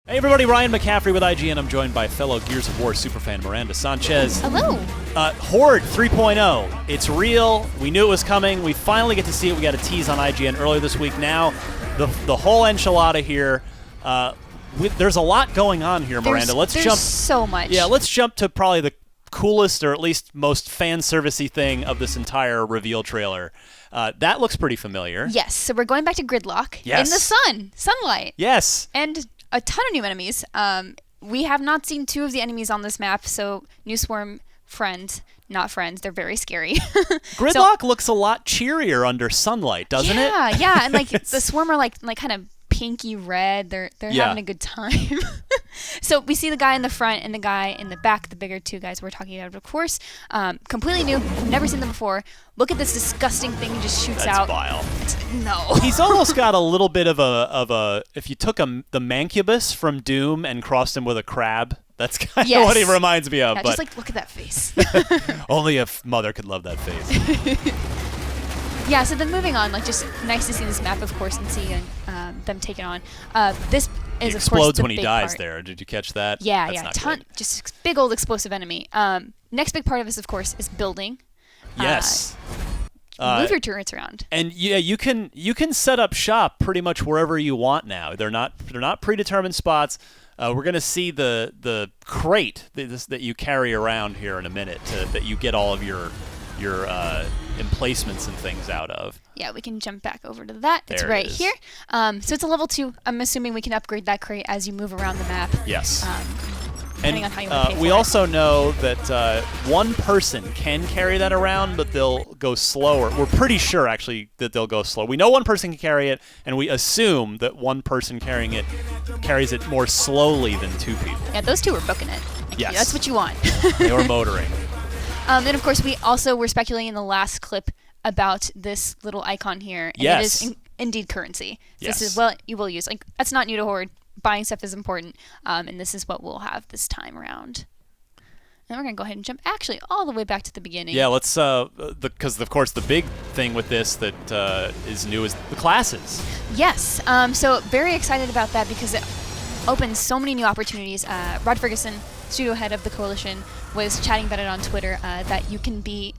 Hey everybody, Ryan McCaffrey with IGN. I'm joined by fellow Gears of War superfan Miranda Sanchez. Hello. Horde 3.0. It's real. We knew it was coming. We finally get to see it. We got a tease on IGN earlier this week. Now, the whole enchilada here. There's a lot going on here, Miranda. There's so much. Yeah, let's jump to probably the coolest or at least most fan servicey thing of this entire reveal trailer. That looks pretty familiar. Yes. So we're going back to Gridlock. Yes. In the sunlight. Yes. And a ton of new enemies. We have not seen two of the enemies on this map, so New Swarm, friends, not friends. They're very scary. Gridlock looks a lot cheerier under sunlight, doesn't it? Yeah, and like the Swarm are like kind of pinky red. They're having a good time. So we see the guy in the front and the guy in the back, the bigger two guys we're talking about, of course. Completely new. Never seen them before. Look at this disgusting thing he just shoots out. That's vile. No. He's almost got a little bit of a if you took the Mancubus from Doom and crossed him with a crab, that's kind of what he reminds me of. Yeah, but just like look at that face. Only a mother could love that face. Yeah, so then moving on, like just nice to see this map, of course, and see them take it on. This is, of course, explodes the when he big dies part. there. Did you catch that? Yeah, That's not good. Just big old explosive enemy. Next big part of this, of course, is building. Yes. Move your turrets around. And yeah, you can set up shop pretty much wherever you want now. They're not predetermined spots. We're gonna see the crate that you carry around here in a minute that you get all of your emplacements and things out of. Yeah, we can jump back over to that. It's There it right is. here. So it's a level 2. I'm assuming we can upgrade that crate as you move around the map. Yes. Depending on how you want to pay we for also know that one person can carry that around, but they'll go slower. We're pretty sure, actually, that they'll go slow. We know one person can carry it, and we assume that one person carrying it carries it more slowly than two people. Yeah, those two were booking it. Yes. That's what you want. They were motoring. Then, of course, we also were speculating in the last clip about this little icon here. And Yes. it is indeed currency. So Yes. This is what you will use. Like, that's not new to Horde. Buying stuff is important. And this is what we'll have this time around. And we're going to go ahead and jump actually all the way back to the beginning. Yeah, let's, because of course the big thing with this that is new is the classes. Yes. So very excited about that because it opens so many new opportunities. Rod Ferguson, studio head of the Coalition, was chatting about it on Twitter that you can be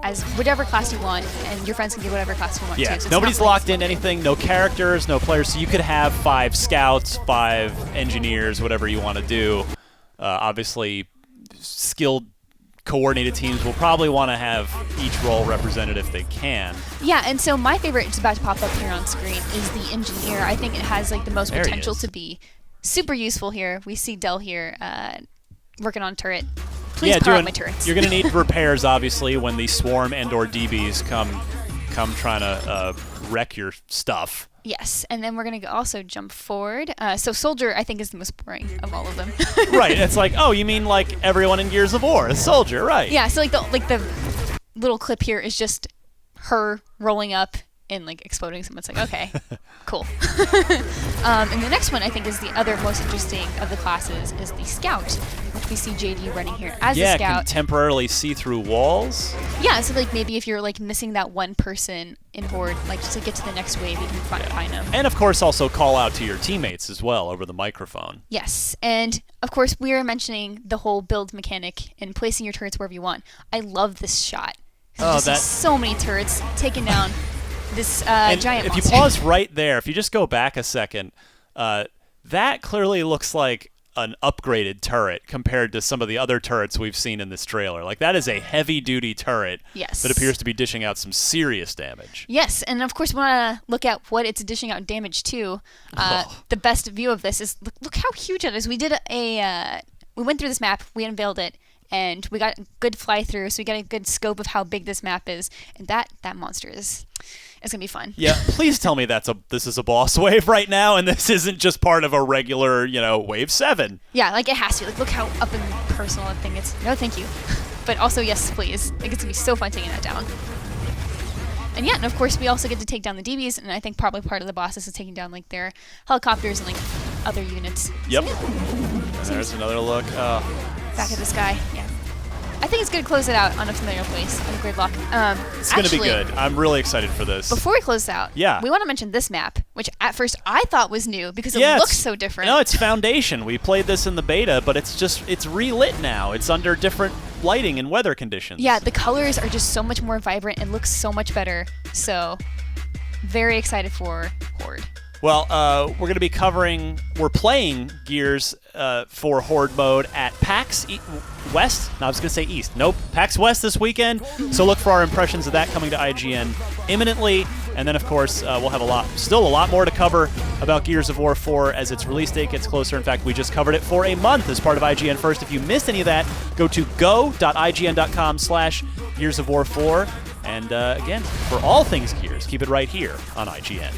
as whatever class you want, and your friends can be whatever class you want Yeah, too. So it's nobody's not locked in limited. anything, no characters, no players, so you could have 5 scouts, 5 engineers, whatever you want to do. Obviously, skilled, coordinated teams will probably want to have each role represented if they can. Yeah, and so my favorite is about to pop up here on screen is the engineer. I think it has like the most There he potential is. to be super useful here. We see Dell here working on turret. Please power up my turrets. You're going to need repairs, obviously, when the swarm and/or DBs come trying to wreck your stuff. Yes, and then we're going to also jump forward. So Soldier, I think, is the most boring of all of them. Right. It's like, oh, you mean like everyone in Gears of War, a soldier, right? Yeah, so like the little clip here is just her rolling up and like exploding someone. It's like, okay, cool. And the next one I think is the other most interesting of the classes is the Scout, which we see JD running here as a Yeah, Scout. can temporarily see through walls. Yeah, so like maybe if you're like missing that one person in Horde, like just to get to the next wave, you can find them. And of course also call out to your teammates as well over the microphone. Yes, and of course we are mentioning the whole build mechanic and placing your turrets wherever you want. I love this shot. Just so many turrets taking down this And giant if monster. you pause right there, if you just go back a second, that clearly looks like an upgraded turret compared to some of the other turrets we've seen in this trailer. Like, that is a heavy-duty turret Yes. that appears to be dishing out some serious damage. Yes, and of course we want to look at what it's dishing out damage to. The best view of this is look how huge it is. We did we went through this map, we unveiled it, and we got a good fly through, so we got a good scope of how big this map is, and that monster is. It's gonna be fun. Yeah, please tell me this is a boss wave right now, and this isn't just part of a regular, wave 7. Yeah, like it has to. Like, look how up and personal that thing is. No, thank you. But also, yes, please. Like, it's gonna be so fun taking that down. And yeah, and of course, we also get to take down the DBs, and I think probably part of the bosses is taking down like their helicopters and like other units. Yep. So, yeah. And there's another look. Back at this guy. Yeah. I think it's going to close it out on a familiar place on Gridlock. It's going to be good. I'm really excited for this. Before we close out, yeah, we want to mention this map, which at first I thought was new because it looks so different. No, it's Foundation. We played this in the beta, but it's relit now. It's under different lighting and weather conditions. Yeah, the colors are just so much more vibrant and looks so much better. So, very excited for Horde. Well, we're going to be we're playing Gears for Horde mode at PAX West. No, I was going to say East. Nope, PAX West this weekend. So look for our impressions of that coming to IGN imminently. And then, of course, we'll have still a lot more to cover about Gears of War 4 as its release date gets closer. In fact, we just covered it for a month as part of IGN First. If you missed any of that, go to go.ign.com/Gears of War 4. And again, for all things Gears, keep it right here on IGN.